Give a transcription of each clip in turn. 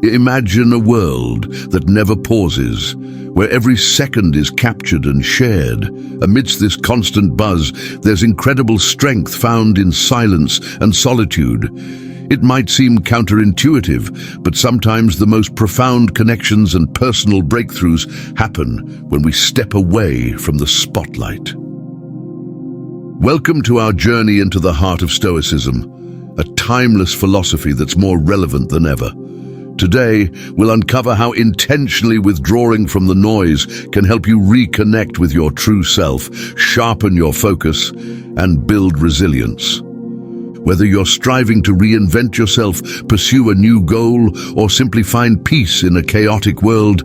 Imagine a world that never pauses, where every second is captured and shared. Amidst this constant buzz, there's incredible strength found in silence and solitude. It might seem counterintuitive, but sometimes the most profound connections and personal breakthroughs happen when we step away from the spotlight. Welcome to our journey into the heart of Stoicism, a timeless philosophy that's more relevant than ever. Today, we'll uncover how intentionally withdrawing from the noise can help you reconnect with your true self, sharpen your focus, and build resilience. Whether you're striving to reinvent yourself, pursue a new goal, or simply find peace in a chaotic world,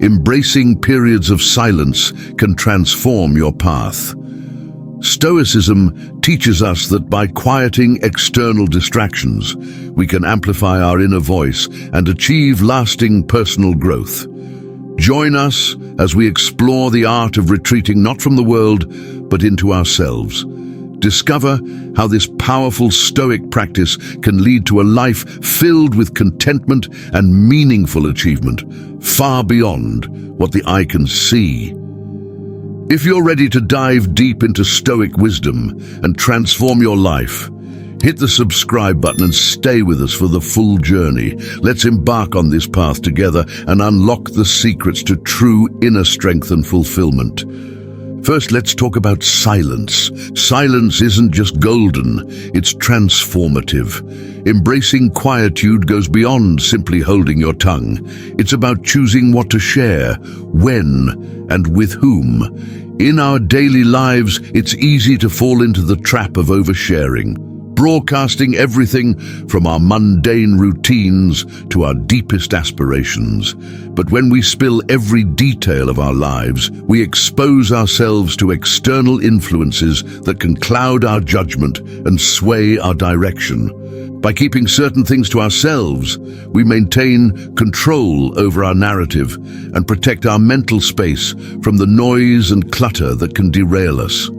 embracing periods of silence can transform your path. Stoicism teaches us that by quieting external distractions, we can amplify our inner voice and achieve lasting personal growth. Join us as we explore the art of retreating not from the world, but into ourselves. Discover how this powerful Stoic practice can lead to a life filled with contentment and meaningful achievement, far beyond what the eye can see. If you're ready to dive deep into Stoic wisdom and transform your life, hit the subscribe button and stay with us for the full journey. Let's embark on this path together and unlock the secrets to true inner strength and fulfillment. First, let's talk about silence. Silence isn't just golden, it's transformative. Embracing quietude goes beyond simply holding your tongue. It's about choosing what to share, when, and with whom. In our daily lives, it's easy to fall into the trap of oversharing, broadcasting everything from our mundane routines to our deepest aspirations. But when we spill every detail of our lives, we expose ourselves to external influences that can cloud our judgment and sway our direction. By keeping certain things to ourselves, we maintain control over our narrative and protect our mental space from the noise and clutter that can derail us.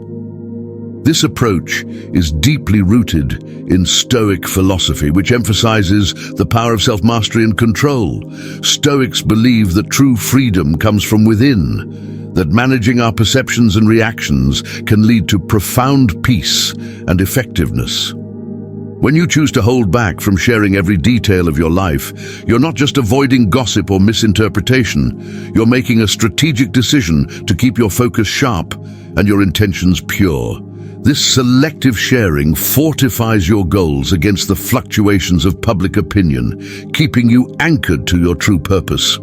This approach is deeply rooted in Stoic philosophy, which emphasizes the power of self-mastery and control. Stoics believe that true freedom comes from within, that managing our perceptions and reactions can lead to profound peace and effectiveness. When you choose to hold back from sharing every detail of your life, you're not just avoiding gossip or misinterpretation, you're making a strategic decision to keep your focus sharp and your intentions pure. This selective sharing fortifies your goals against the fluctuations of public opinion, keeping you anchored to your true purpose.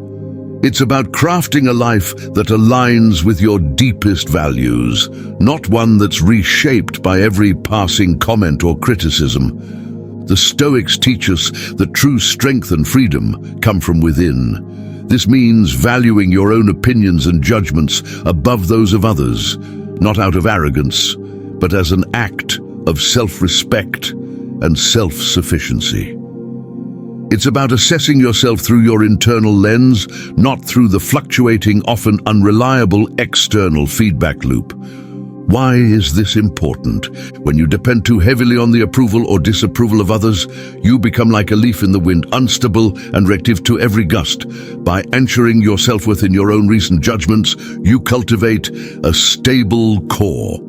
It's about crafting a life that aligns with your deepest values, not one that's reshaped by every passing comment or criticism. The Stoics teach us that true strength and freedom come from within. This means valuing your own opinions and judgments above those of others, not out of arrogance, but as an act of self-respect and self-sufficiency. It's about assessing yourself through your internal lens, not through the fluctuating, often unreliable external feedback loop. Why is this important? When you depend too heavily on the approval or disapproval of others, you become like a leaf in the wind, unstable and reactive to every gust. By anchoring your self-worth in your own reasoned judgments, you cultivate a stable core.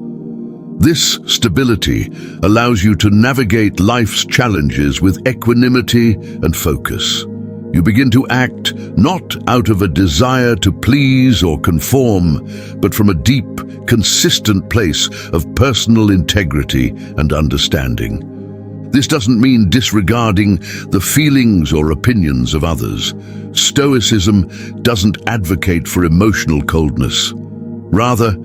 This stability allows you to navigate life's challenges with equanimity and focus. You begin to act not out of a desire to please or conform, but from a deep, consistent place of personal integrity and understanding. This doesn't mean disregarding the feelings or opinions of others. Stoicism doesn't advocate for emotional coldness. Rather,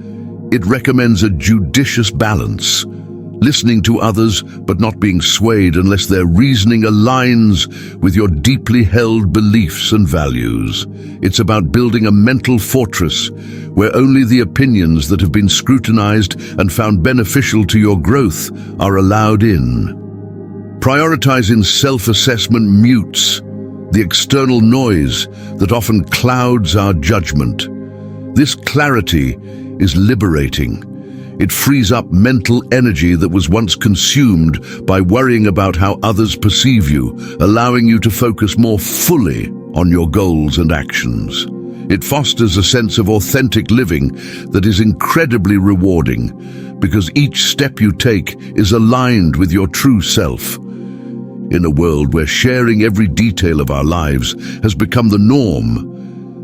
it recommends a judicious balance, listening to others but not being swayed unless their reasoning aligns with your deeply held beliefs and values. It's about building a mental fortress where only the opinions that have been scrutinized and found beneficial to your growth are allowed in. Prioritizing self-assessment mutes the external noise that often clouds our judgment. This clarity is liberating. It frees up mental energy that was once consumed by worrying about how others perceive you, allowing you to focus more fully on your goals and actions. It fosters a sense of authentic living that is incredibly rewarding, because each step you take is aligned with your true self. In a world where sharing every detail of our lives has become the norm,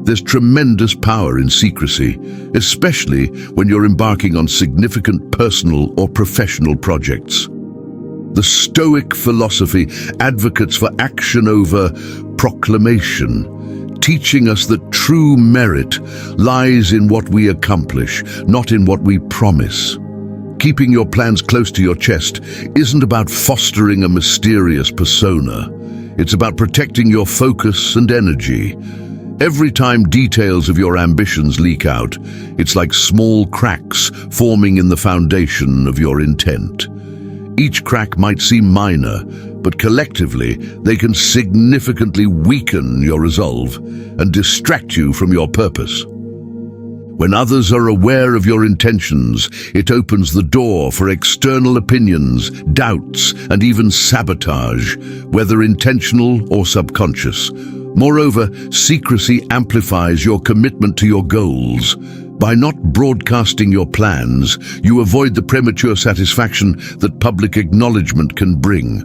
there's tremendous power in secrecy, especially when you're embarking on significant personal or professional projects. The Stoic philosophy advocates for action over proclamation, teaching us that true merit lies in what we accomplish, not in what we promise. Keeping your plans close to your chest isn't about fostering a mysterious persona. It's about protecting your focus and energy. Every time details of your ambitions leak out, it's like small cracks forming in the foundation of your intent. Each crack might seem minor, but collectively they can significantly weaken your resolve and distract you from your purpose. When others are aware of your intentions, it opens the door for external opinions, doubts, and even sabotage, whether intentional or subconscious. Moreover, secrecy amplifies your commitment to your goals. By not broadcasting your plans, you avoid the premature satisfaction that public acknowledgement can bring.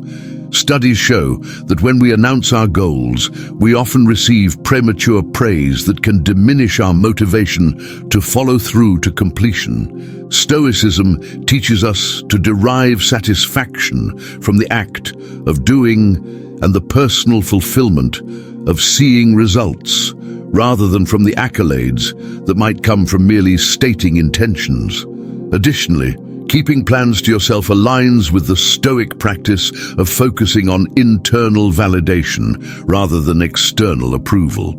Studies show that when we announce our goals, we often receive premature praise that can diminish our motivation to follow through to completion. Stoicism teaches us to derive satisfaction from the act of doing and the personal fulfillment of seeing results, rather than from the accolades that might come from merely stating intentions. Additionally, keeping plans to yourself aligns with the Stoic practice of focusing on internal validation rather than external approval.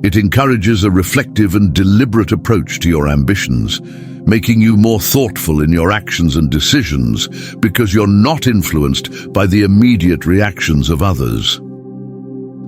It encourages a reflective and deliberate approach to your ambitions, making you more thoughtful in your actions and decisions because you're not influenced by the immediate reactions of others.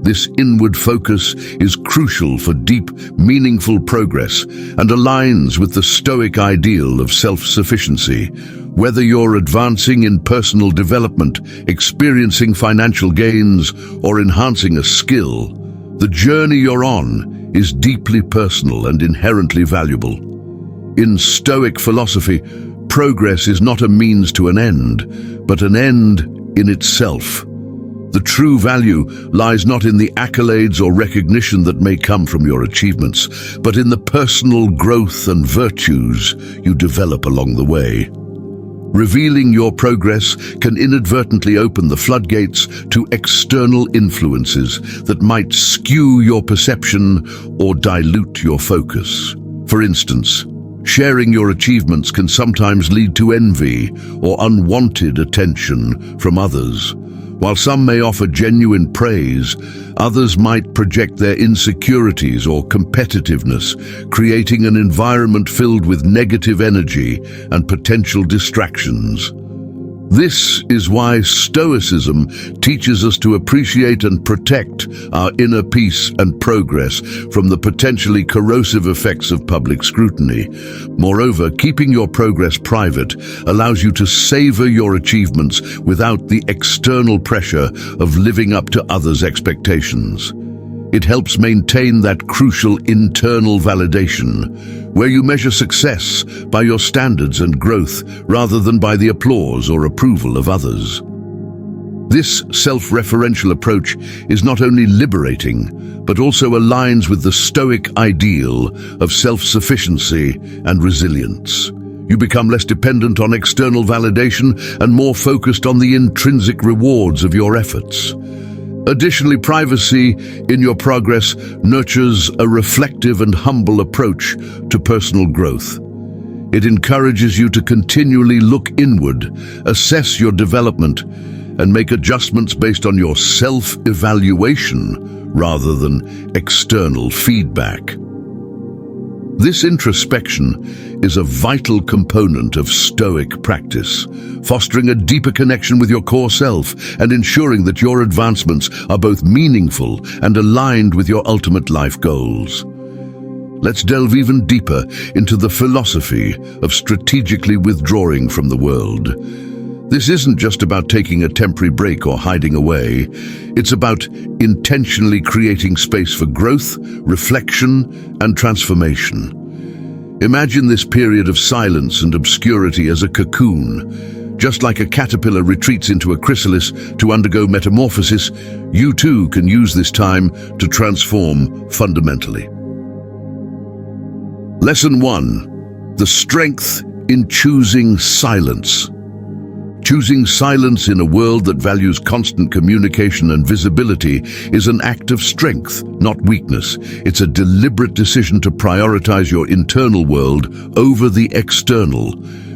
This inward focus is crucial for deep, meaningful progress and aligns with the Stoic ideal of self-sufficiency. Whether you're advancing in personal development, experiencing financial gains, or enhancing a skill, the journey you're on is deeply personal and inherently valuable. In Stoic philosophy, progress is not a means to an end, but an end in itself. The true value lies not in the accolades or recognition that may come from your achievements, but in the personal growth and virtues you develop along the way. Revealing your progress can inadvertently open the floodgates to external influences that might skew your perception or dilute your focus. For instance, sharing your achievements can sometimes lead to envy or unwanted attention from others. While some may offer genuine praise, others might project their insecurities or competitiveness, creating an environment filled with negative energy and potential distractions. This is why Stoicism teaches us to appreciate and protect our inner peace and progress from the potentially corrosive effects of public scrutiny. Moreover, keeping your progress private allows you to savor your achievements without the external pressure of living up to others' expectations. It helps maintain that crucial internal validation, where you measure success by your standards and growth rather than by the applause or approval of others. This self-referential approach is not only liberating, but also aligns with the Stoic ideal of self-sufficiency and resilience. You become less dependent on external validation and more focused on the intrinsic rewards of your efforts. Additionally, privacy in your progress nurtures a reflective and humble approach to personal growth. It encourages you to continually look inward, assess your development, and make adjustments based on your self-evaluation rather than external feedback. This introspection is a vital component of Stoic practice, fostering a deeper connection with your core self and ensuring that your advancements are both meaningful and aligned with your ultimate life goals. let's delve even deeper into the philosophy of strategically withdrawing from the world. This isn't just about taking a temporary break or hiding away. It's about intentionally creating space for growth, reflection, and transformation. Imagine this period of silence and obscurity as a cocoon. Just like a caterpillar retreats into a chrysalis to undergo metamorphosis, you too can use this time to transform fundamentally. Lesson 1. The strength in choosing silence. Choosing silence in a world that values constant communication and visibility is an act of strength, not weakness. It's a deliberate decision to prioritize your internal world over the external.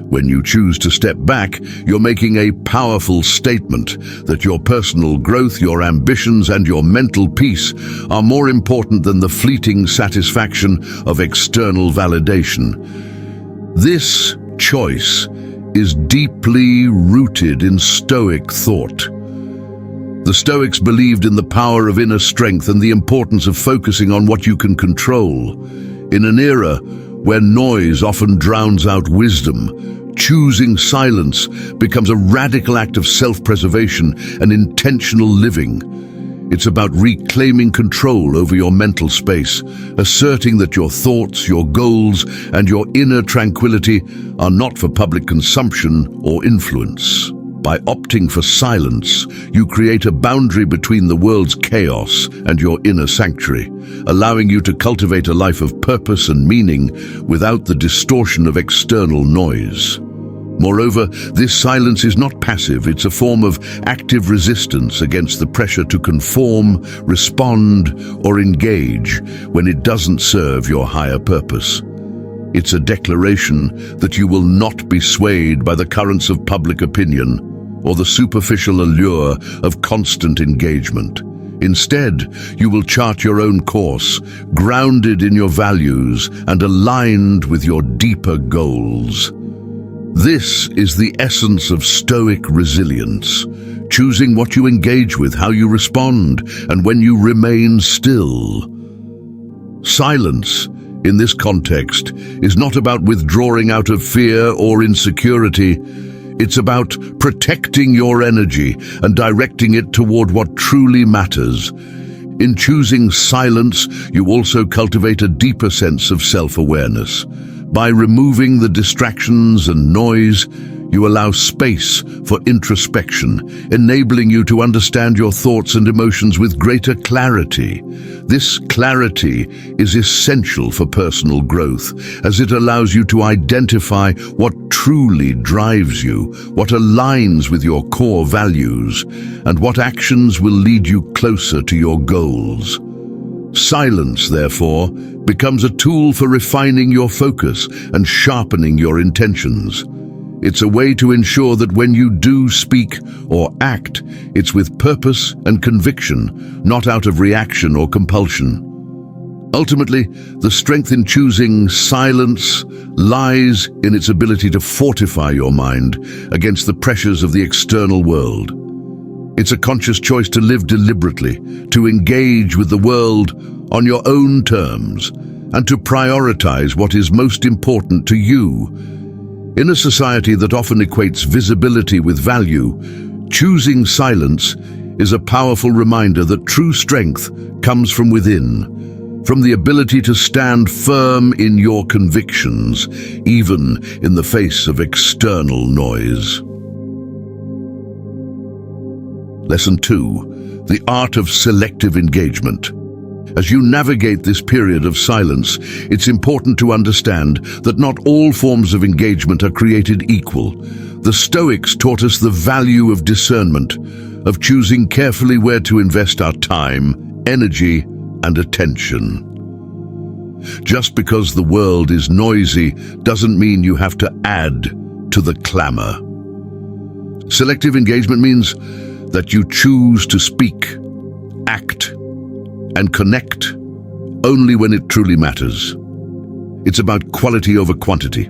When you choose to step back, you're making a powerful statement that your personal growth, your ambitions, and your mental peace are more important than the fleeting satisfaction of external validation. This choice is deeply rooted in Stoic thought. The Stoics believed in the power of inner strength and the importance of focusing on what you can control. In an era where noise often drowns out wisdom, choosing silence becomes a radical act of self-preservation and intentional living. It's about reclaiming control over your mental space, asserting that your thoughts, your goals, and your inner tranquility are not for public consumption or influence. By opting for silence, you create a boundary between the world's chaos and your inner sanctuary, allowing you to cultivate a life of purpose and meaning without the distortion of external noise. Moreover, this silence is not passive, it's a form of active resistance against the pressure to conform, respond, or engage when it doesn't serve your higher purpose. It's a declaration that you will not be swayed by the currents of public opinion or the superficial allure of constant engagement. Instead, you will chart your own course, grounded in your values and aligned with your deeper goals. This is the essence of Stoic resilience, choosing what you engage with, how you respond, and when you remain still. Silence, in this context, is not about withdrawing out of fear or insecurity. It's about protecting your energy and directing it toward what truly matters. In choosing silence, you also cultivate a deeper sense of self-awareness. By removing the distractions and noise, you allow space for introspection, enabling you to understand your thoughts and emotions with greater clarity. This clarity is essential for personal growth, as it allows you to identify what truly drives you, what aligns with your core values, and what actions will lead you closer to your goals. Silence, therefore, becomes a tool for refining your focus and sharpening your intentions. It's a way to ensure that when you do speak or act, it's with purpose and conviction, not out of reaction or compulsion. Ultimately, the strength in choosing silence lies in its ability to fortify your mind against the pressures of the external world. It's a conscious choice to live deliberately, to engage with the world on your own terms, and to prioritize what is most important to you. In a society that often equates visibility with value, choosing silence is a powerful reminder that true strength comes from within, from the ability to stand firm in your convictions, even in the face of external noise. Lesson 2. The art of selective engagement. As you navigate this period of silence, it's important to understand that not all forms of engagement are created equal. The Stoics taught us the value of discernment, of choosing carefully where to invest our time, energy, and attention. Just because the world is noisy doesn't mean you have to add to the clamor. Selective engagement means that you choose to speak, act, and connect only when it truly matters. It's about quality over quantity.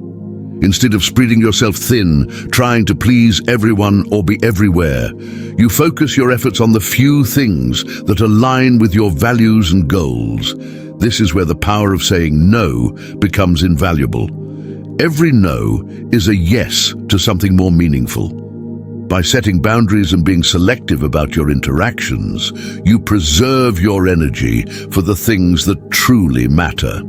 Instead of spreading yourself thin, trying to please everyone or be everywhere, you focus your efforts on the few things that align with your values and goals. This is where the power of saying no becomes invaluable. Every no is a yes to something more meaningful. By setting boundaries and being selective about your interactions, you preserve your energy for the things that truly matter.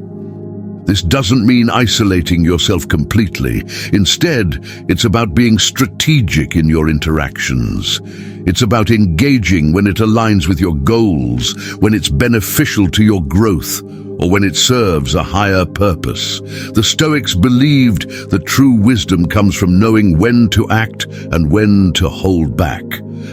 This doesn't mean isolating yourself completely. Instead, it's about being strategic in your interactions. It's about engaging when it aligns with your goals, when it's beneficial to your growth, or when it serves a higher purpose. The Stoics believed that true wisdom comes from knowing when to act and when to hold back.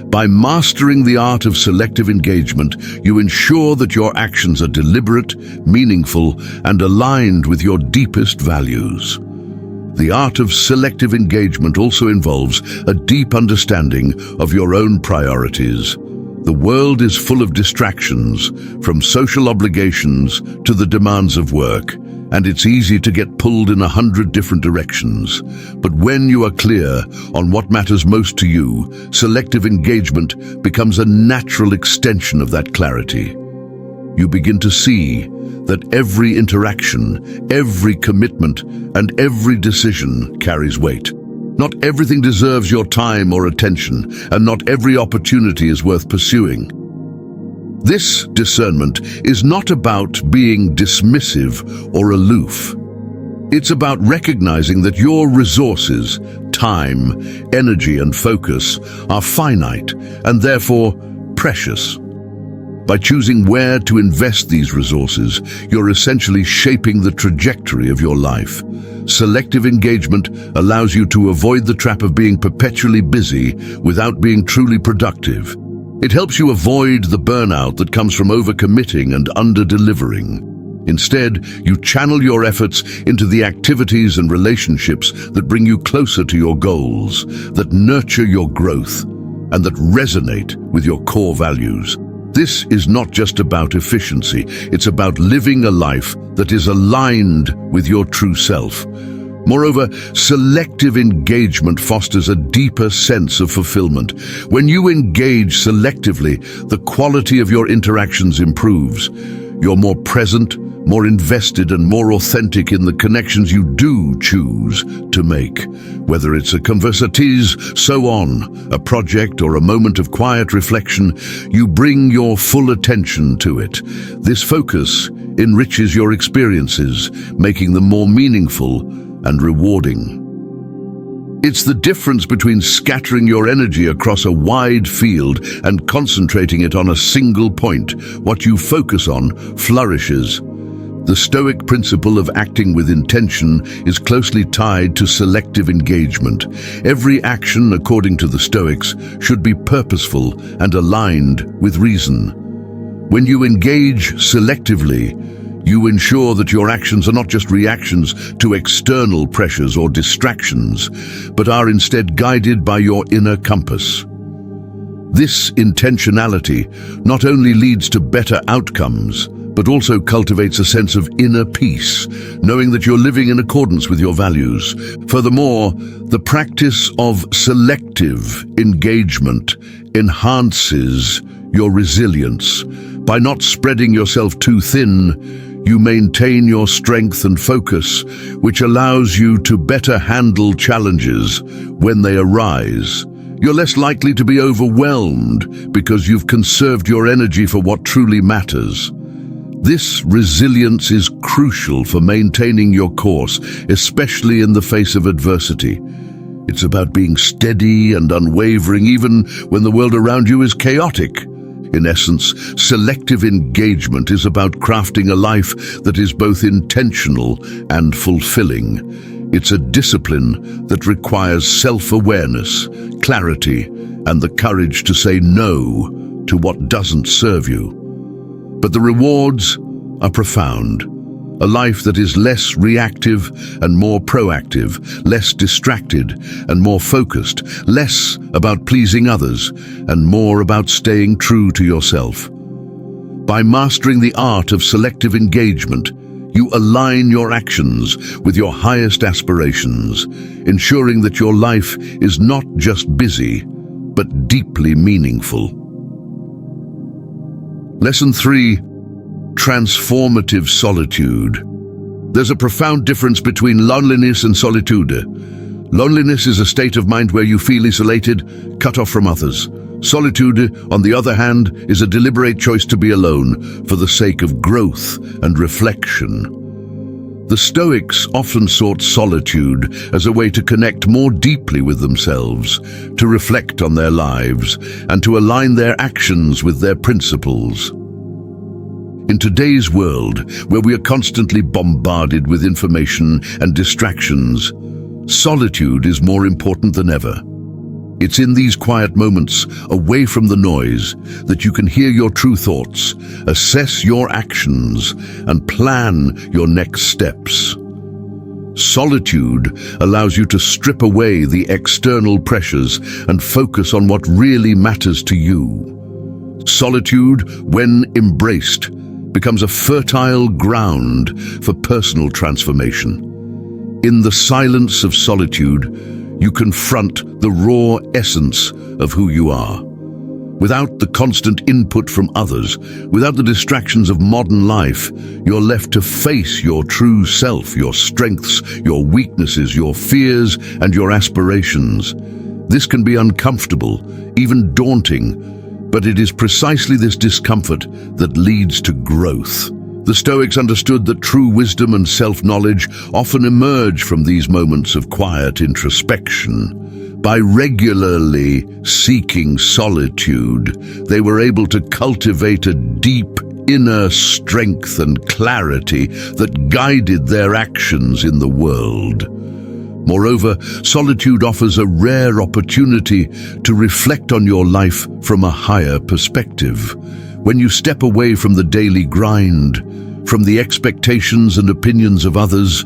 By mastering the art of selective engagement, you ensure that your actions are deliberate, meaningful, and aligned with your deepest values. The art of selective engagement also involves a deep understanding of your own priorities. The world is full of distractions, from social obligations to the demands of work, and it's easy to get pulled in 100 different directions. But when you are clear on what matters most to you, selective engagement becomes a natural extension of that clarity. You begin to see that every interaction, every commitment, and every decision carries weight. Not everything deserves your time or attention, and not every opportunity is worth pursuing. This discernment is not about being dismissive or aloof. It's about recognizing that your resources, time, energy, and focus are finite and therefore precious. By choosing where to invest these resources, you're essentially shaping the trajectory of your life. Selective engagement allows you to avoid the trap of being perpetually busy without being truly productive. It helps you avoid the burnout that comes from overcommitting and under-delivering. Instead, you channel your efforts into the activities and relationships that bring you closer to your goals, that nurture your growth, and that resonate with your core values. This is not just about efficiency, it's about living a life that is aligned with your true self. Moreover, selective engagement fosters a deeper sense of fulfillment. When you engage selectively, the quality of your interactions improves. You're more present, more invested, and more authentic in the connections you do choose to make. Whether it's a conversation, so on, a project, or a moment of quiet reflection, you bring your full attention to it. This focus enriches your experiences, making them more meaningful and rewarding. It's the difference between scattering your energy across a wide field and concentrating it on a single point. What you focus on flourishes. The Stoic principle of acting with intention is closely tied to selective engagement. Every action, according to the Stoics, should be purposeful and aligned with reason. When you engage selectively, you ensure that your actions are not just reactions to external pressures or distractions, but are instead guided by your inner compass. This intentionality not only leads to better outcomes, but also cultivates a sense of inner peace, knowing that you're living in accordance with your values. Furthermore, the practice of selective engagement enhances your resilience. By not spreading yourself too thin, you maintain your strength and focus, which allows you to better handle challenges when they arise. You're less likely to be overwhelmed because you've conserved your energy for what truly matters. This resilience is crucial for maintaining your course, especially in the face of adversity. It's about being steady and unwavering even when the world around you is chaotic. In essence, selective engagement is about crafting a life that is both intentional and fulfilling. It's a discipline that requires self-awareness, clarity, and the courage to say no to what doesn't serve you. But the rewards are profound. A life that is less reactive and more proactive, less distracted and more focused, less about pleasing others and more about staying true to yourself. By mastering the art of selective engagement, you align your actions with your highest aspirations, ensuring that your life is not just busy, but deeply meaningful. Lesson 3. transformative solitude. There's a profound difference between loneliness and solitude. Loneliness is a state of mind where you feel isolated, cut off from others. Solitude, on the other hand, is a deliberate choice to be alone for the sake of growth and reflection. The Stoics often sought solitude as a way to connect more deeply with themselves, to reflect on their lives, and to align their actions with their principles. In today's world, where we are constantly bombarded with information and distractions, solitude is more important than ever. It's in these quiet moments, away from the noise, that you can hear your true thoughts, assess your actions, and plan your next steps. Solitude allows you to strip away the external pressures and focus on what really matters to you. Solitude, when embraced, becomes a fertile ground for personal transformation. In the silence of solitude, you confront the raw essence of who you are. Without the constant input from others, without the distractions of modern life, you're left to face your true self, your strengths, your weaknesses, your fears, and your aspirations. This can be uncomfortable, even daunting, but it is precisely this discomfort that leads to growth. The Stoics understood that true wisdom and self-knowledge often emerge from these moments of quiet introspection. By regularly seeking solitude, they were able to cultivate a deep inner strength and clarity that guided their actions in the world. Moreover, solitude offers a rare opportunity to reflect on your life from a higher perspective. When you step away from the daily grind, from the expectations and opinions of others,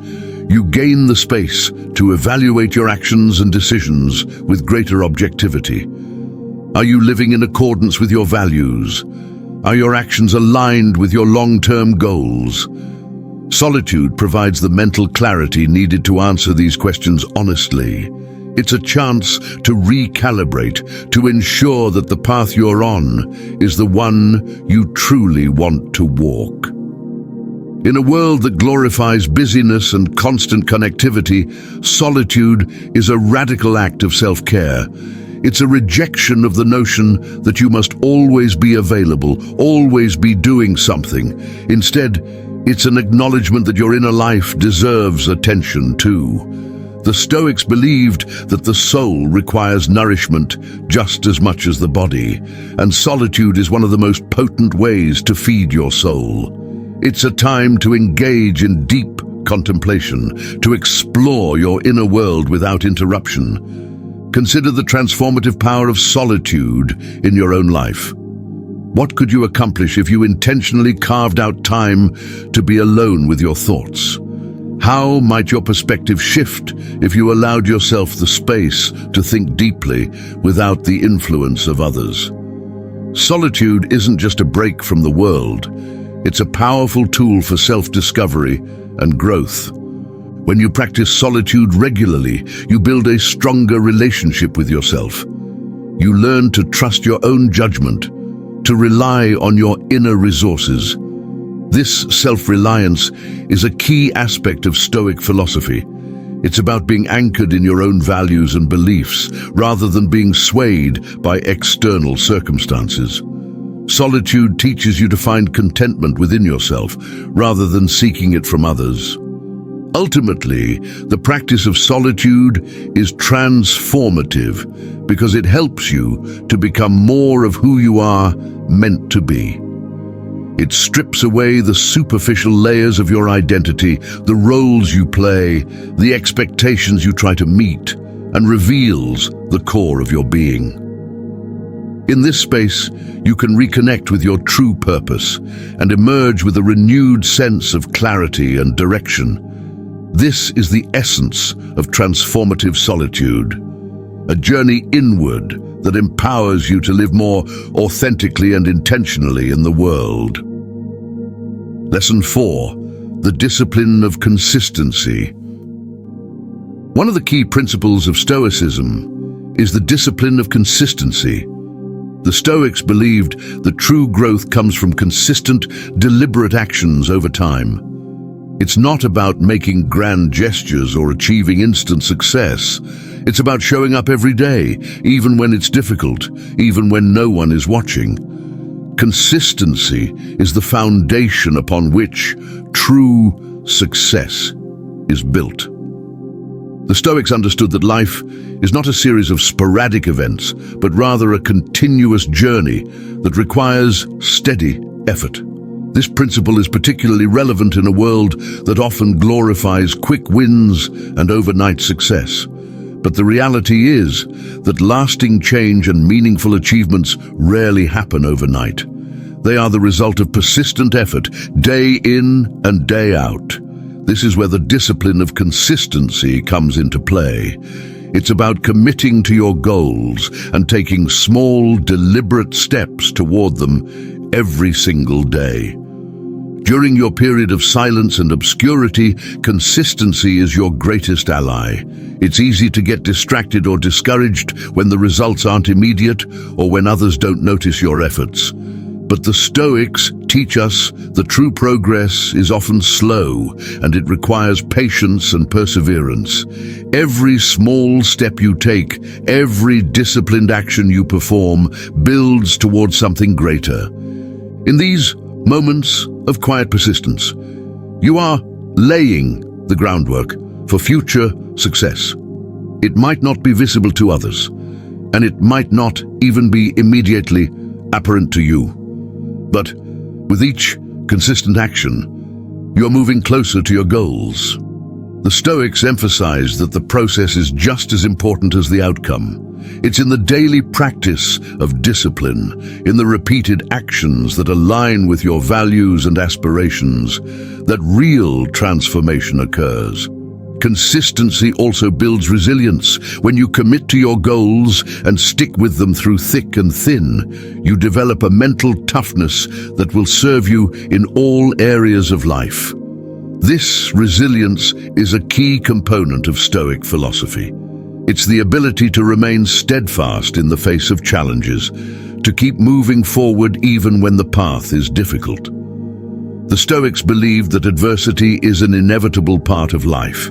you gain the space to evaluate your actions and decisions with greater objectivity. Are you living in accordance with your values? Are your actions aligned with your long-term goals? Solitude provides the mental clarity needed to answer these questions honestly. It's a chance to recalibrate, to ensure that the path you're on is the one you truly want to walk. In a world that glorifies busyness and constant connectivity, solitude is a radical act of self-care. It's a rejection of the notion that you must always be available, always be doing something. Instead, it's an acknowledgement that your inner life deserves attention too. The Stoics believed that the soul requires nourishment just as much as the body, and solitude is one of the most potent ways to feed your soul. It's a time to engage in deep contemplation, to explore your inner world without interruption. Consider the transformative power of solitude in your own life. What could you accomplish if you intentionally carved out time to be alone with your thoughts? How might your perspective shift if you allowed yourself the space to think deeply without the influence of others? Solitude isn't just a break from the world. It's a powerful tool for self-discovery and growth. When you practice solitude regularly, you build a stronger relationship with yourself. You learn to trust your own judgment, to rely on your inner resources. This self-reliance is a key aspect of Stoic philosophy. It's about being anchored in your own values and beliefs, rather than being swayed by external circumstances. Solitude teaches you to find contentment within yourself, rather than seeking it from others. Ultimately, the practice of solitude is transformative because it helps you to become more of who you are meant to be. It strips away the superficial layers of your identity, the roles you play, the expectations you try to meet, and reveals the core of your being. In this space, you can reconnect with your true purpose and emerge with a renewed sense of clarity and direction. This is the essence of transformative solitude, a journey inward that empowers you to live more authentically and intentionally in the world. Lesson 4. The discipline of consistency. One of the key principles of Stoicism is the discipline of consistency. The Stoics believed that true growth comes from consistent, deliberate actions over time. It's not about making grand gestures or achieving instant success. It's about showing up every day, even when it's difficult, even when no one is watching. Consistency is the foundation upon which true success is built. The Stoics understood that life is not a series of sporadic events, but rather a continuous journey that requires steady effort. This principle is particularly relevant in a world that often glorifies quick wins and overnight success. But the reality is that lasting change and meaningful achievements rarely happen overnight. They are the result of persistent effort, day in and day out. This is where the discipline of consistency comes into play. It's about committing to your goals and taking small, deliberate steps toward them every single day. During your period of silence and obscurity, consistency is your greatest ally. It's easy to get distracted or discouraged when the results aren't immediate or when others don't notice your efforts. But the Stoics teach us that true progress is often slow and it requires patience and perseverance. Every small step you take, every disciplined action you perform, builds towards something greater. In these moments of quiet persistence, you are laying the groundwork for future success. It might not be visible to others, and it might not even be immediately apparent to you. But with each consistent action, you're moving closer to your goals. The Stoics emphasize that the process is just as important as the outcome. It's in the daily practice of discipline, in the repeated actions that align with your values and aspirations, that real transformation occurs. Consistency also builds resilience. When you commit to your goals and stick with them through thick and thin, you develop a mental toughness that will serve you in all areas of life. This resilience is a key component of Stoic philosophy. It's the ability to remain steadfast in the face of challenges, to keep moving forward even when the path is difficult. The Stoics believed that adversity is an inevitable part of life,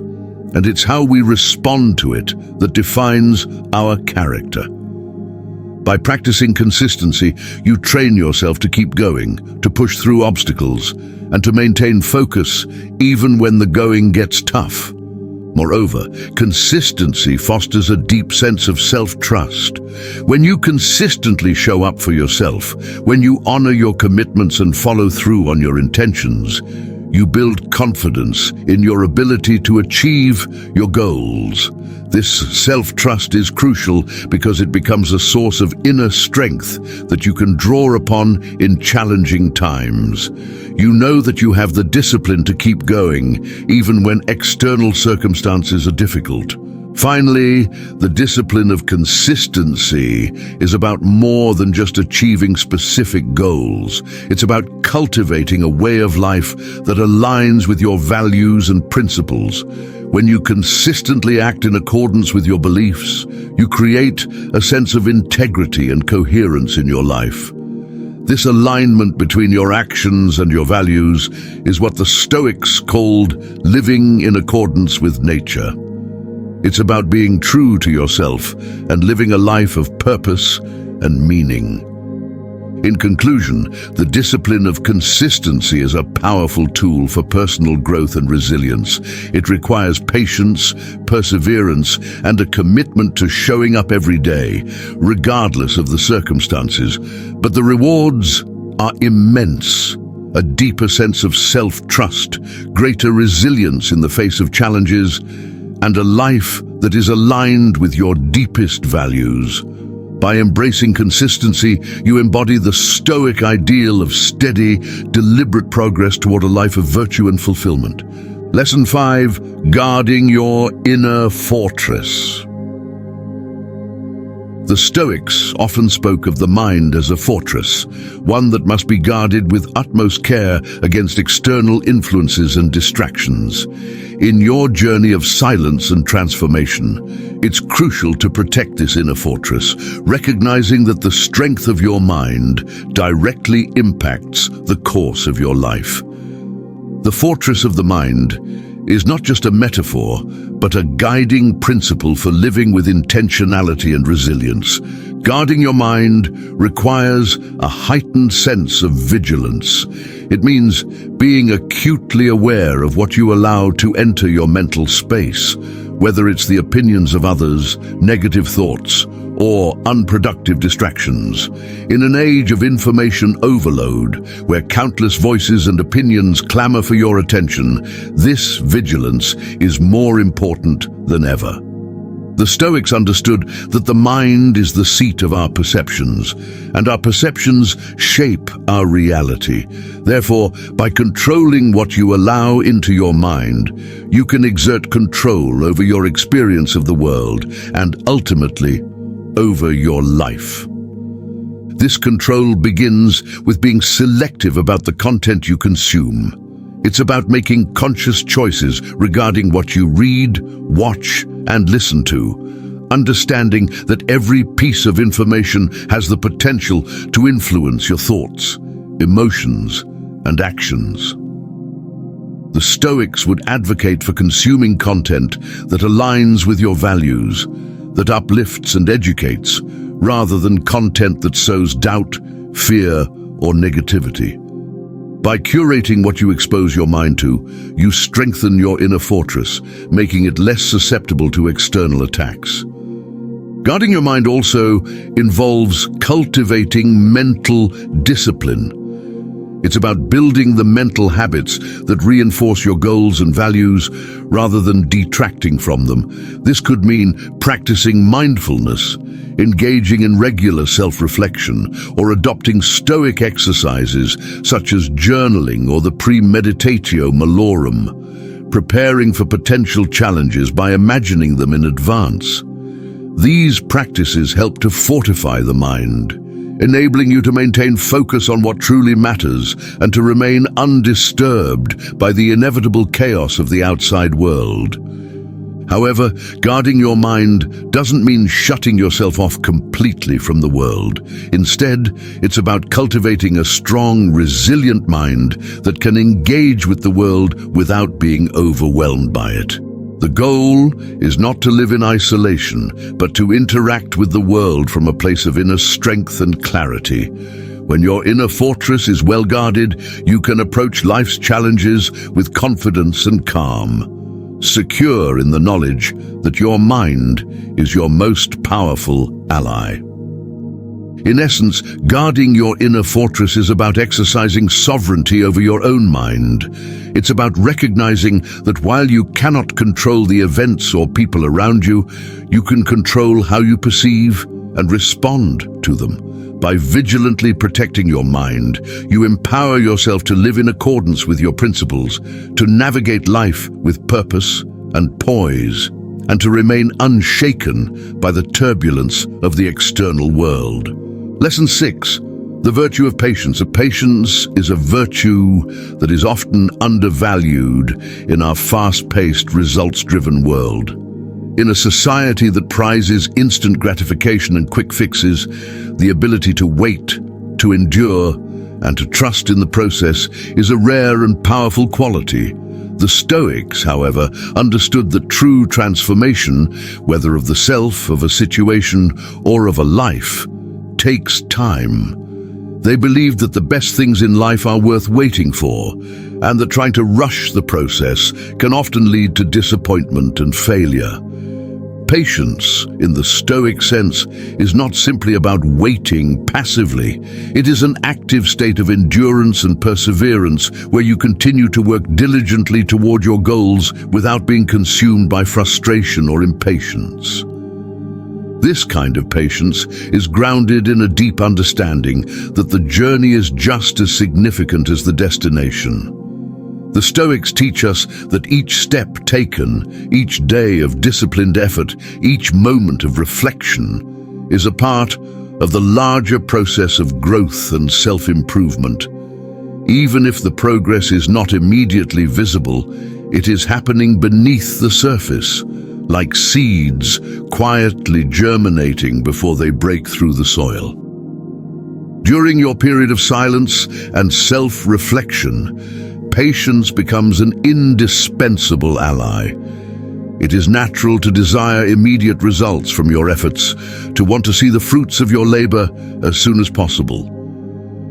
and it's how we respond to it that defines our character. By practicing consistency, you train yourself to keep going, to push through obstacles, and to maintain focus even when the going gets tough. Moreover, consistency fosters a deep sense of self-trust. When you consistently show up for yourself, when you honor your commitments and follow through on your intentions, you build confidence in your ability to achieve your goals. This self-trust is crucial because it becomes a source of inner strength that you can draw upon in challenging times. You know that you have the discipline to keep going, even when external circumstances are difficult. Finally, the discipline of consistency is about more than just achieving specific goals. It's about cultivating a way of life that aligns with your values and principles. When you consistently act in accordance with your beliefs, you create a sense of integrity and coherence in your life. This alignment between your actions and your values is what the Stoics called living in accordance with nature. It's about being true to yourself and living a life of purpose and meaning. In conclusion, the discipline of consistency is a powerful tool for personal growth and resilience. It requires patience, perseverance, and a commitment to showing up every day, regardless of the circumstances. But the rewards are immense. A deeper sense of self-trust, greater resilience in the face of challenges, and a life that is aligned with your deepest values. By embracing consistency, you embody the Stoic ideal of steady, deliberate progress toward a life of virtue and fulfillment. Lesson 5, guarding your inner fortress. The Stoics often spoke of the mind as a fortress, one that must be guarded with utmost care against external influences and distractions. In your journey of silence and transformation, it's crucial to protect this inner fortress, recognizing that the strength of your mind directly impacts the course of your life. The fortress of the mind is not just a metaphor, but a guiding principle for living with intentionality and resilience. Guarding your mind requires a heightened sense of vigilance. It means being acutely aware of what you allow to enter your mental space, whether it's the opinions of others, negative thoughts, or unproductive distractions. In an age of information overload, where countless voices and opinions clamor for your attention, this vigilance is more important than ever. The Stoics understood that the mind is the seat of our perceptions, and our perceptions shape our reality. Therefore, by controlling what you allow into your mind, you can exert control over your experience of the world and ultimately over your life. This control begins with being selective about the content you consume. It's about making conscious choices regarding what you read, watch, and listen to, understanding that every piece of information has the potential to influence your thoughts, emotions, and actions. The Stoics would advocate for consuming content that aligns with your values, that uplifts and educates, rather than content that sows doubt, fear, or negativity. By curating what you expose your mind to, you strengthen your inner fortress, making it less susceptible to external attacks. Guarding your mind also involves cultivating mental discipline. It's about building the mental habits that reinforce your goals and values rather than detracting from them. This could mean practicing mindfulness, engaging in regular self-reflection, or adopting Stoic exercises such as journaling or the premeditatio malorum, preparing for potential challenges by imagining them in advance. These practices help to fortify the mind, enabling you to maintain focus on what truly matters and to remain undisturbed by the inevitable chaos of the outside world. However, guarding your mind doesn't mean shutting yourself off completely from the world. Instead, it's about cultivating a strong, resilient mind that can engage with the world without being overwhelmed by it. The goal is not to live in isolation, but to interact with the world from a place of inner strength and clarity. When your inner fortress is well guarded, you can approach life's challenges with confidence and calm, secure in the knowledge that your mind is your most powerful ally. In essence, guarding your inner fortress is about exercising sovereignty over your own mind. It's about recognizing that while you cannot control the events or people around you, you can control how you perceive and respond to them. By vigilantly protecting your mind, you empower yourself to live in accordance with your principles, to navigate life with purpose and poise, and to remain unshaken by the turbulence of the external world. Lesson 6. The virtue of patience. Patience is a virtue that is often undervalued in our fast-paced, results-driven world. In a society that prizes instant gratification and quick fixes, the ability to wait, to endure, and to trust in the process is a rare and powerful quality. The Stoics, however, understood that true transformation, whether of the self, of a situation, or of a life, takes time. They believed that the best things in life are worth waiting for, and that trying to rush the process can often lead to disappointment and failure. Patience, in the Stoic sense, is not simply about waiting passively. It is an active state of endurance and perseverance where you continue to work diligently toward your goals without being consumed by frustration or impatience. This kind of patience is grounded in a deep understanding that the journey is just as significant as the destination. The Stoics teach us that each step taken, each day of disciplined effort, each moment of reflection is a part of the larger process of growth and self-improvement. Even if the progress is not immediately visible, it is happening beneath the surface, like seeds quietly germinating before they break through the soil. During your period of silence and self-reflection, patience becomes an indispensable ally. It is natural to desire immediate results from your efforts, to want to see the fruits of your labor as soon as possible.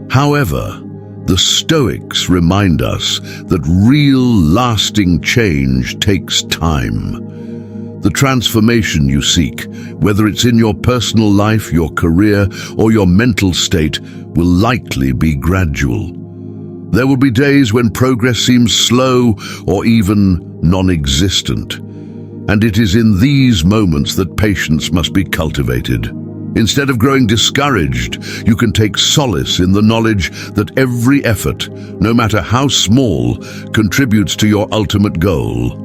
However, the Stoics remind us that real, lasting change takes time. The transformation you seek, whether it's in your personal life, your career, or your mental state, will likely be gradual. There will be days when progress seems slow or even non-existent. And it is in these moments that patience must be cultivated. Instead of growing discouraged, you can take solace in the knowledge that every effort, no matter how small, contributes to your ultimate goal.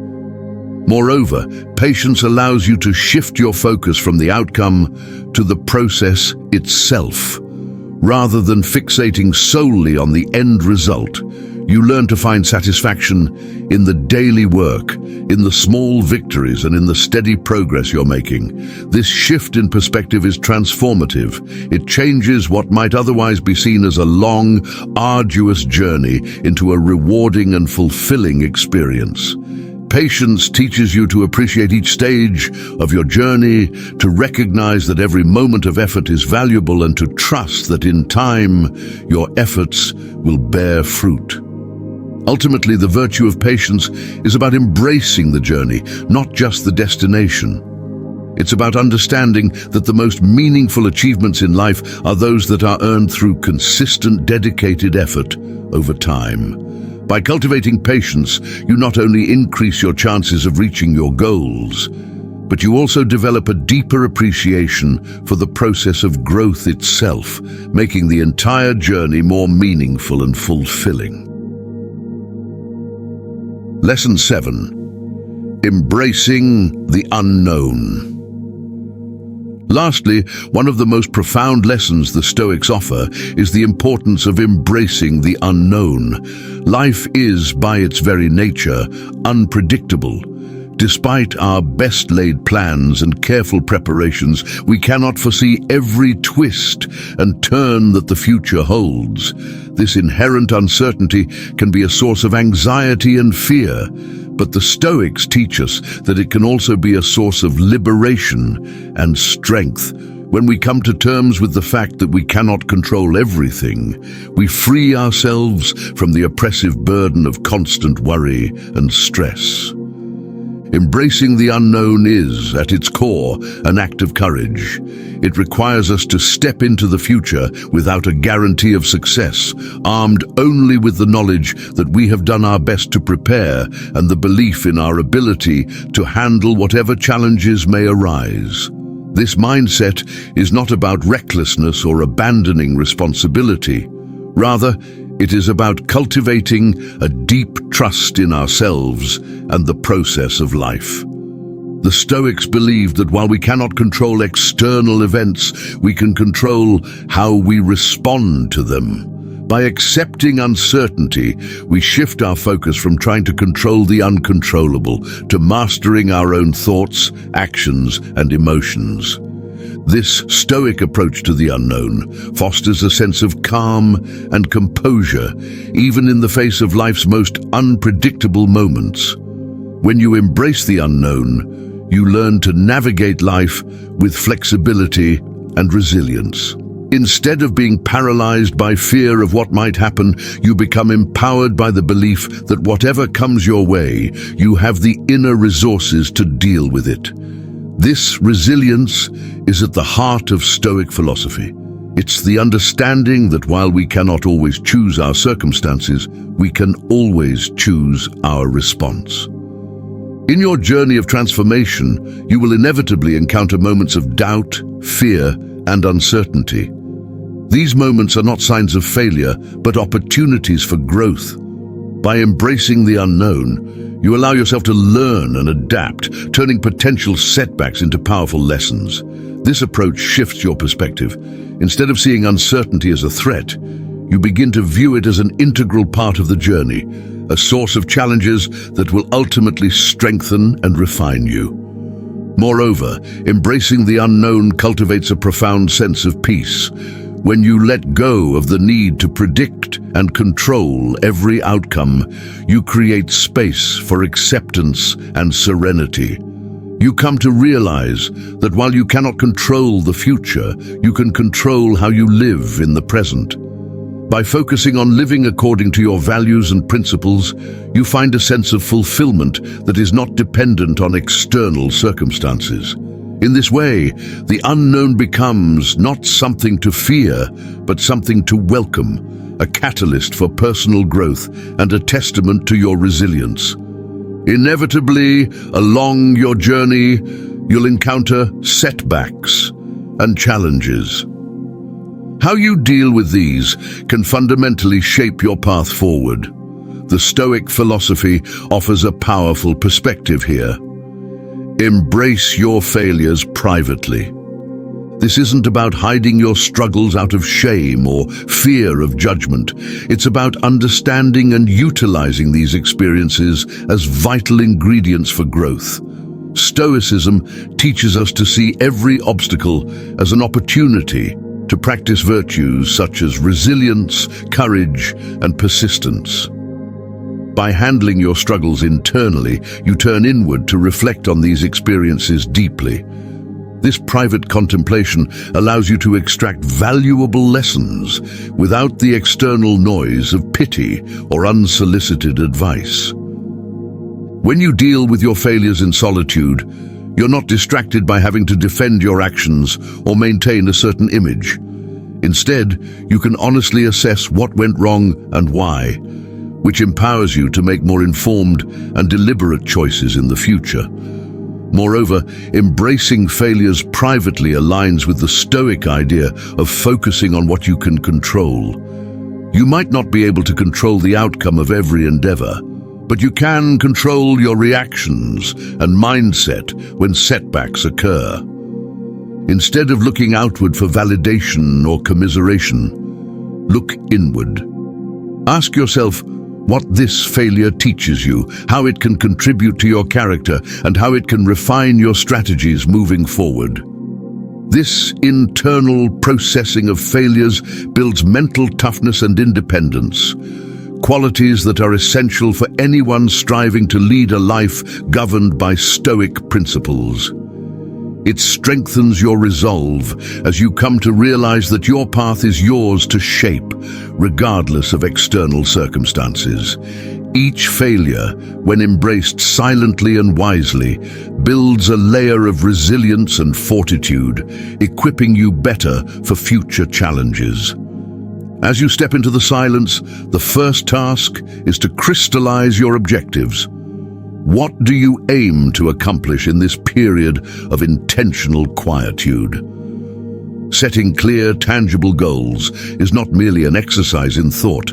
Moreover, patience allows you to shift your focus from the outcome to the process itself. Rather than fixating solely on the end result, you learn to find satisfaction in the daily work, in the small victories, and in the steady progress you're making. This shift in perspective is transformative. It changes what might otherwise be seen as a long, arduous journey into a rewarding and fulfilling experience. Patience teaches you to appreciate each stage of your journey, to recognize that every moment of effort is valuable, and to trust that in time, your efforts will bear fruit. Ultimately, the virtue of patience is about embracing the journey, not just the destination. It's about understanding that the most meaningful achievements in life are those that are earned through consistent, dedicated effort over time. By cultivating patience, you not only increase your chances of reaching your goals, but you also develop a deeper appreciation for the process of growth itself, making the entire journey more meaningful and fulfilling. Lesson 7. Embracing the unknown. Lastly, one of the most profound lessons the Stoics offer is the importance of embracing the unknown. Life is, by its very nature, unpredictable. Despite our best-laid plans and careful preparations, we cannot foresee every twist and turn that the future holds. This inherent uncertainty can be a source of anxiety and fear, but the Stoics teach us that it can also be a source of liberation and strength. When we come to terms with the fact that we cannot control everything, we free ourselves from the oppressive burden of constant worry and stress. Embracing the unknown is, at its core, an act of courage. It requires us to step into the future without a guarantee of success, armed only with the knowledge that we have done our best to prepare and the belief in our ability to handle whatever challenges may arise. This mindset is not about recklessness or abandoning responsibility. Rather, it is about cultivating a deep trust in ourselves and the process of life. The Stoics believed that while we cannot control external events, we can control how we respond to them. By accepting uncertainty, we shift our focus from trying to control the uncontrollable to mastering our own thoughts, actions, and emotions. This Stoic approach to the unknown fosters a sense of calm and composure, even in the face of life's most unpredictable moments. When you embrace the unknown, you learn to navigate life with flexibility and resilience. Instead of being paralyzed by fear of what might happen, you become empowered by the belief that whatever comes your way, you have the inner resources to deal with it. This resilience is at the heart of Stoic philosophy. It's the understanding that while we cannot always choose our circumstances, we can always choose our response. In your journey of transformation, you will inevitably encounter moments of doubt, fear, and uncertainty. These moments are not signs of failure, but opportunities for growth. By embracing the unknown, you allow yourself to learn and adapt, turning potential setbacks into powerful lessons. This approach shifts your perspective. Instead of seeing uncertainty as a threat, you begin to view it as an integral part of the journey, a source of challenges that will ultimately strengthen and refine you. Moreover, embracing the unknown cultivates a profound sense of peace. When you let go of the need to predict and control every outcome, you create space for acceptance and serenity. You come to realize that while you cannot control the future, you can control how you live in the present. By focusing on living according to your values and principles, you find a sense of fulfillment that is not dependent on external circumstances. In this way, the unknown becomes not something to fear, but something to welcome, a catalyst for personal growth and a testament to your resilience. Inevitably, along your journey, you'll encounter setbacks and challenges. How you deal with these can fundamentally shape your path forward. The Stoic philosophy offers a powerful perspective here. Embrace your failures privately. This isn't about hiding your struggles out of shame or fear of judgment. It's about understanding and utilizing these experiences as vital ingredients for growth. Stoicism teaches us to see every obstacle as an opportunity to practice virtues such as resilience, courage, and persistence. By handling your struggles internally, you turn inward to reflect on these experiences deeply. This private contemplation allows you to extract valuable lessons without the external noise of pity or unsolicited advice. When you deal with your failures in solitude, you're not distracted by having to defend your actions or maintain a certain image. Instead, you can honestly assess what went wrong and why, which empowers you to make more informed and deliberate choices in the future. Moreover, embracing failures privately aligns with the Stoic idea of focusing on what you can control. You might not be able to control the outcome of every endeavor, but you can control your reactions and mindset when setbacks occur. Instead of looking outward for validation or commiseration, look inward. Ask yourself what this failure teaches you, how it can contribute to your character, and how it can refine your strategies moving forward. This internal processing of failures builds mental toughness and independence, qualities that are essential for anyone striving to lead a life governed by Stoic principles. It strengthens your resolve as you come to realize that your path is yours to shape, regardless of external circumstances. Each failure, when embraced silently and wisely, builds a layer of resilience and fortitude, equipping you better for future challenges. As you step into the silence, the first task is to crystallize your objectives. What do you aim to accomplish in this period of intentional quietude? Setting clear, tangible goals is not merely an exercise in thought.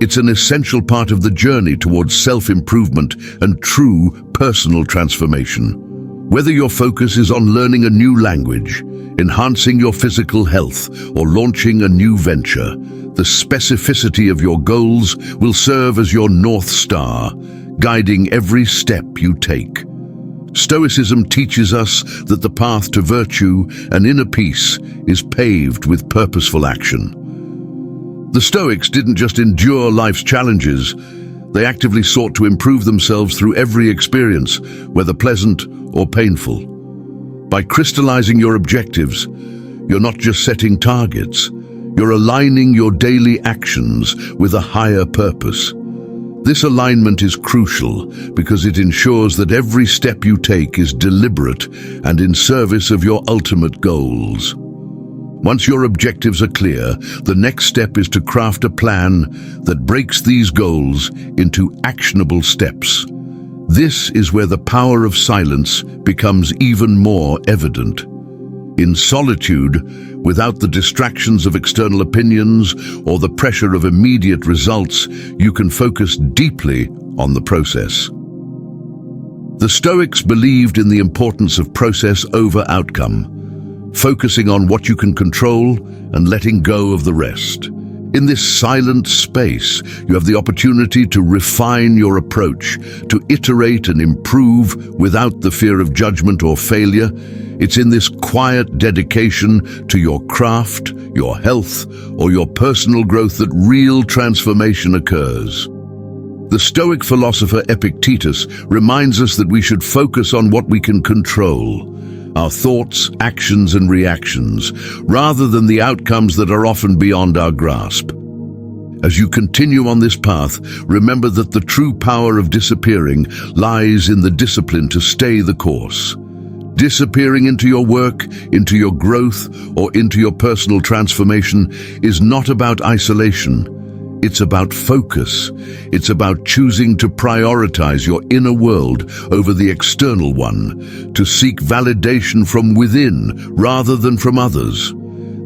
It's an essential part of the journey towards self-improvement and true personal transformation. Whether your focus is on learning a new language, enhancing your physical health, or launching a new venture, the specificity of your goals will serve as your North Star, guiding every step you take. Stoicism teaches us that the path to virtue and inner peace is paved with purposeful action. The Stoics didn't just endure life's challenges, they actively sought to improve themselves through every experience, whether pleasant or painful. By crystallizing your objectives, you're not just setting targets, you're aligning your daily actions with a higher purpose. This alignment is crucial because it ensures that every step you take is deliberate and in service of your ultimate goals. Once your objectives are clear, the next step is to craft a plan that breaks these goals into actionable steps. This is where the power of silence becomes even more evident. In solitude, without the distractions of external opinions or the pressure of immediate results, you can focus deeply on the process. The Stoics believed in the importance of process over outcome. focusing on what you can control and letting go of the rest. In this silent space, you have the opportunity to refine your approach, to iterate and improve without the fear of judgment or failure. It's in this quiet dedication to your craft, your health, or your personal growth that real transformation occurs. The Stoic philosopher Epictetus reminds us that we should focus on what we can control, our thoughts, actions, and reactions, rather than the outcomes that are often beyond our grasp. As you continue on this path, remember that the true power of disappearing lies in the discipline to stay the course. Disappearing into your work, into your growth, or into your personal transformation is not about isolation. It's about focus. It's about choosing to prioritize your inner world over the external one, to seek validation from within rather than from others.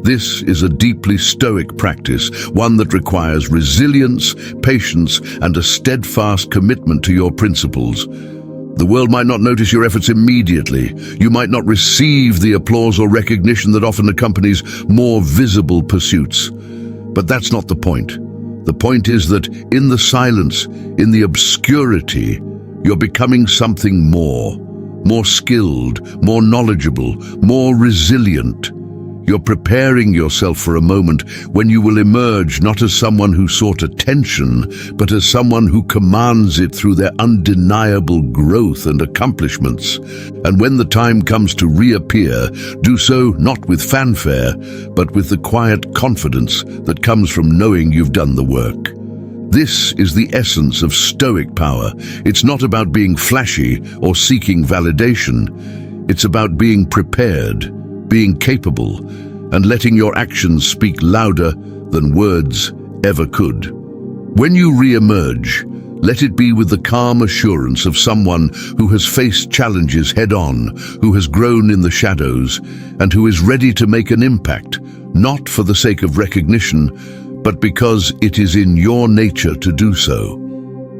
This is a deeply Stoic practice, one that requires resilience, patience, and a steadfast commitment to your principles. The world might not notice your efforts immediately. You might not receive the applause or recognition that often accompanies more visible pursuits. But that's not the point. The point is that in the silence, in the obscurity, you're becoming something more skilled, more knowledgeable, more resilient. You're preparing yourself for a moment when you will emerge not as someone who sought attention, but as someone who commands it through their undeniable growth and accomplishments. And when the time comes to reappear, do so not with fanfare, but with the quiet confidence that comes from knowing you've done the work. This is the essence of Stoic power. It's not about being flashy or seeking validation. It's about being prepared, being capable, and letting your actions speak louder than words ever could. When you re-emerge, let it be with the calm assurance of someone who has faced challenges head-on, who has grown in the shadows, and who is ready to make an impact, not for the sake of recognition, but because it is in your nature to do so.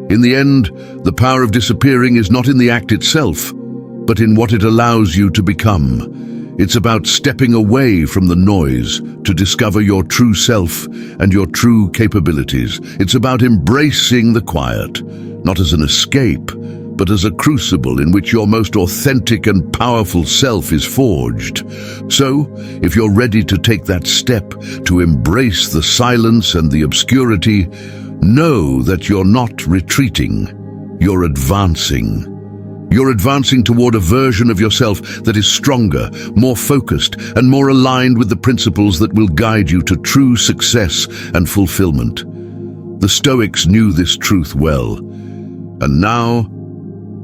In the end, the power of disappearing is not in the act itself, but in what it allows you to become. It's about stepping away from the noise to discover your true self and your true capabilities. It's about embracing the quiet, not as an escape, but as a crucible in which your most authentic and powerful self is forged. So, if you're ready to take that step, to embrace the silence and the obscurity, know that you're not retreating, you're advancing. You're advancing toward a version of yourself that is stronger, more focused, and more aligned with the principles that will guide you to true success and fulfillment. The Stoics knew this truth well, and now,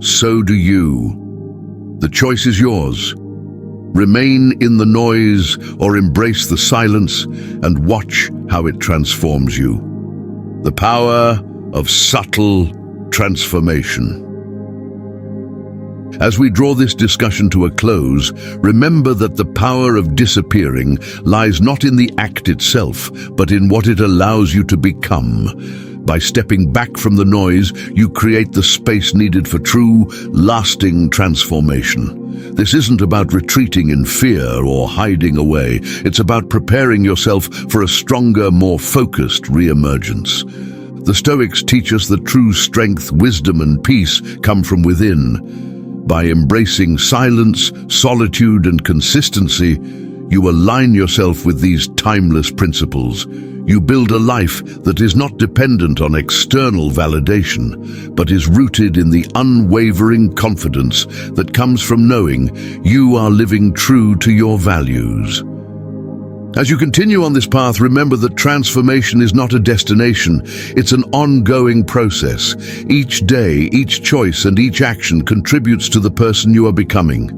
so do you. The choice is yours. Remain in the noise or embrace the silence and watch how it transforms you. The power of subtle transformation. As we draw this discussion to a close, remember that the power of disappearing lies not in the act itself, but in what it allows you to become. By stepping back from the noise, you create the space needed for true, lasting transformation. This isn't about retreating in fear or hiding away. It's about preparing yourself for a stronger, more focused re-emergence. The Stoics teach us that true strength, wisdom, and peace come from within. By embracing silence, solitude, and consistency, you align yourself with these timeless principles. You build a life that is not dependent on external validation, but is rooted in the unwavering confidence that comes from knowing you are living true to your values. As you continue on this path, remember that transformation is not a destination, it's an ongoing process. Each day, each choice, and each action contributes to the person you are becoming.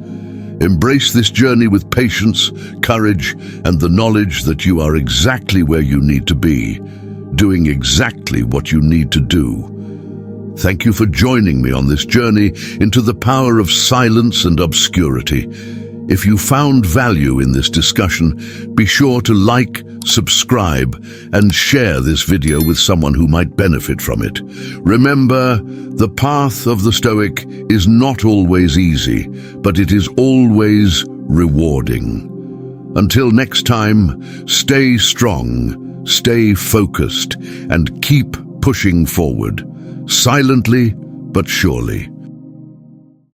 Embrace this journey with patience, courage, and the knowledge that you are exactly where you need to be, doing exactly what you need to do. Thank you for joining me on this journey into the power of silence and obscurity. If you found value in this discussion, be sure to like, subscribe, and share this video with someone who might benefit from it. Remember, the path of the Stoic is not always easy, but it is always rewarding. Until next time, stay strong, stay focused, and keep pushing forward, silently but surely.